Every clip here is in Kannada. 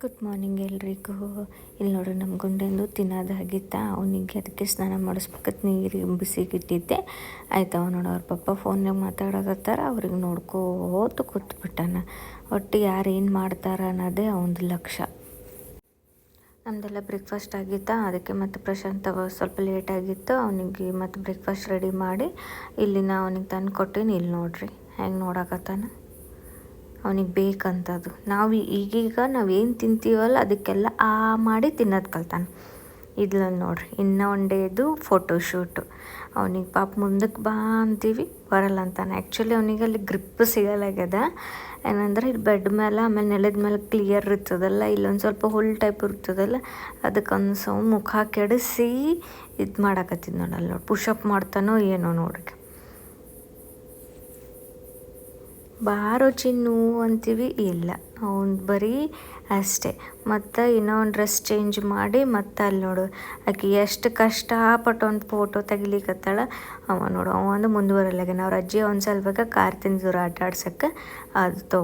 ಗುಡ್ ಮಾರ್ನಿಂಗ್ ಎಲ್ರಿಗೂ. ಇಲ್ಲಿ ನೋಡ್ರಿ ನಮ್ಮ ಗುಂಡೆಂದು ತಿನ್ನೋದಾಗಿತ್ತ ಅವನಿಗೆ ಅದಕ್ಕೆ ಸ್ನಾನ ಮಾಡಿಸ್ಬೇಕತ್ ನೀರಿಗೆ ಬಿಸಿಗಿಟ್ಟಿದ್ದೆ. ಆಯ್ತು ನೋಡು ಅವ್ರ ಪಪ್ಪ ಫೋನ್ನಾಗ ಮಾತಾಡಕತ್ತಾರ, ಅವ್ರಿಗೆ ನೋಡ್ಕೋತ ಕೂತ್ಬಿಟ್ಟಾನ. ಒಟ್ಟು ಯಾರು ಏನು ಮಾಡ್ತಾರ ಅನ್ನೋದೇ ಅವನದು ಲಕ್ಷ್ಯ. ನಮ್ಮದೆಲ್ಲ ಬ್ರೇಕ್ಫಾಸ್ಟ್ ಆಗಿತ್ತಾ, ಅದಕ್ಕೆ ಮತ್ತು ಪ್ರಶಾಂತ್ ಸ್ವಲ್ಪ ಲೇಟ್ ಆಗಿತ್ತು. ಅವನಿಗೆ ಮತ್ತು ಬ್ರೇಕ್ಫಾಸ್ಟ್ ರೆಡಿ ಮಾಡಿ ಇಲ್ಲಿನ ಅವನಿಗೆ ತಂದು ಕೊಟ್ಟಿನಿ. ಇಲ್ಲಿ ನೋಡ್ರಿ ಹೆಂಗೆ ನೋಡಕತ್ತಾನ, ಅವನಿಗೆ ಬೇಕಂತದು. ನಾವು ಈಗೀಗ ನಾವೇನು ತಿಂತೀವಲ್ಲ ಅದಕ್ಕೆಲ್ಲ ಮಾಡಿ ತಿನ್ನೋದು ಕಲ್ತಾನೆ. ಇದ್ರಲ್ಲಿ ನೋಡ್ರಿ ಇನ್ನೂ ಒನ್ ಡೇದು ಫೋಟೋಶೂಟು. ಅವನಿಗೆ ಪಾಪ ಮುಂದಕ್ಕೆ ಬಾ ಅಂತೀವಿ ಬರಲ್ಲ ಅಂತಾನೆ. ಆ್ಯಕ್ಚುಲಿ ಅವನಿಗೆ ಅಲ್ಲಿ ಗ್ರಿಪ್ ಸಿಗಲಾಗ್ಯದ. ಏನಂದ್ರೆ ಇಲ್ಲಿ ಬೆಡ್ ಮೇಲೆ ಆಮೇಲೆ ನೆಲದ ಮೇಲೆ ಕ್ಲಿಯರ್ ಇರ್ತದಲ್ಲ, ಇಲ್ಲೊಂದು ಸ್ವಲ್ಪ ಹುಲ್ ಟೈಪ್ ಇರ್ತದಲ್ಲ, ಅದಕ್ಕೆ ಮುಖ ಕೆಡಿಸಿ ಇದು ಮಾಡಾಕತ್ತಿದ್ ನೋಡಲ್ಲ. ನೋಡಿ ಪುಷಪ್ ಮಾಡ್ತಾನೋ ಏನೋ ನೋಡ್ರಿ. ಬಾರೋ ಚಿನ್ನು ಅಂತೀವಿ, ಇಲ್ಲ ಅವ್ನು ಬರೀ ಅಷ್ಟೇ. ಮತ್ತು ಇನ್ನೂ ಒಂದು ಡ್ರೆಸ್ ಚೇಂಜ್ ಮಾಡಿ ಮತ್ತು ಅಲ್ಲಿ ನೋಡು ಆಕೆ ಎಷ್ಟು ಕಷ್ಟಪಟ್ಟು ಒಂದು ಫೋಟೋ ತೆಗಿಲಿಕ್ಕತ್ತಾಳ. ಅವ ನೋಡು ಅವ ಒಂದು ಮುಂದುವರಲಾಗ್ಯಾನ. ಅವ್ರ ಅಜ್ಜಿ ಒಂದು ಸಲುವಾಗ ಕಾರ್ ತಿಂದಿದ್ರು ಆಟ ಆಡ್ಸೋಕ್ಕೆ, ಅದು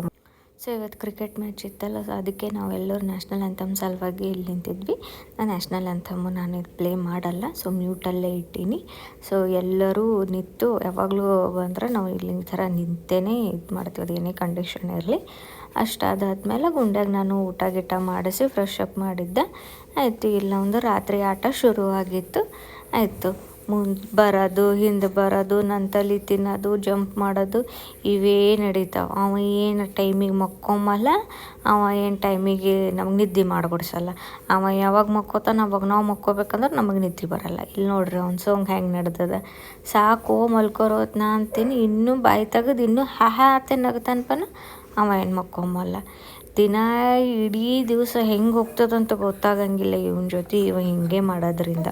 ಸೊ ಇವತ್ತು ಕ್ರಿಕೆಟ್ ಮ್ಯಾಚ್ ಇತ್ತಲ್ಲ, ಸೊ ಅದಕ್ಕೆ ನಾವೆಲ್ಲರೂ ನ್ಯಾಷನಲ್ ಆ್ಯಂಥಮ್ ಸಲುವಾಗಿ ಇಲ್ಲಿ ನಿಂತಿದ್ವಿ. ನಾನು ನ್ಯಾಷನಲ್ ಆ್ಯಂಥಮ್ಮು ನಾನು ಇದು ಪ್ಲೇ ಮಾಡಲ್ಲ, ಸೊ ಮ್ಯೂಟಲ್ಲೇ ಇಟ್ಟೀನಿ. ಸೊ ಎಲ್ಲರೂ ನಿಂತು ಯಾವಾಗಲೂ ಬಂದರೆ ನಾವು ಇಲ್ಲಿ ಈ ಥರ ನಿಂತೇ ಇದು ಮಾಡ್ತೀವಿ, ಅದು ಏನೇ ಕಂಡೀಷನ್ ಇರಲಿ. ಅಷ್ಟಾದಾದ್ಮೇಲೆ ಗುಂಡ್ಯಾಗ ನಾನು ಊಟ ಮಾಡಿಸಿ ಫ್ರೆಶ್ ಅಪ್ ಮಾಡಿದ್ದೆ. ಆಯಿತು, ಇಲ್ಲ ಒಂದು ರಾತ್ರಿ ಆಟ ಶುರುವಾಗಿತ್ತು. ಆಯಿತು, ಮುಂದೆ ಬರೋದು ಹಿಂದೆ ಬರೋದು, ನನ್ನ ತಲೆ ತಿನ್ನೋದು, ಜಂಪ್ ಮಾಡೋದು ಇವೇ ನಡೀತಾವೆ. ಅವ ಏನು ಟೈಮಿಗೆ ಮಕ್ಕೊಂಬಲ್ಲ, ಅವ ಏನು ಟೈಮಿಗೆ ನಮ್ಗೆ ನಿದ್ದೆ ಮಾಡಿಕೊಡ್ಸಲ್ಲ. ಅವ ಯಾವಾಗ ಮಕ್ಕೋತಾನ ಅವಾಗ ನಾವು ಮಕ್ಕೋಬೇಕಂದ್ರೆ ನಮಗೆ ನಿದ್ದೆ ಬರಲ್ಲ. ಇಲ್ಲಿ ನೋಡ್ರಿ ಅವ್ನ ಸಾಂಗ್ ಹೆಂಗೆ ನಡ್ದದ. ಸಾಕು ಮಲ್ಕೊರೋದು ನಾ ಅಂತೀನಿ, ಇನ್ನೂ ಬಾಯಿ ತೆಗೆದು ಇನ್ನೂ ಹಾತೆ ನಗತಾನಪನ ಅವ ಏನು ಮಕ್ಕೊಂಬಲ್ಲ. ದಿನ ಇಡೀ ದಿವಸ ಹೆಂಗೆ ಹೋಗ್ತದಂತ ಗೊತ್ತಾಗಂಗಿಲ್ಲ ಇವನ ಜೊತೆ ಇವ ಹಿಂಗೆ ಮಾಡೋದ್ರಿಂದ.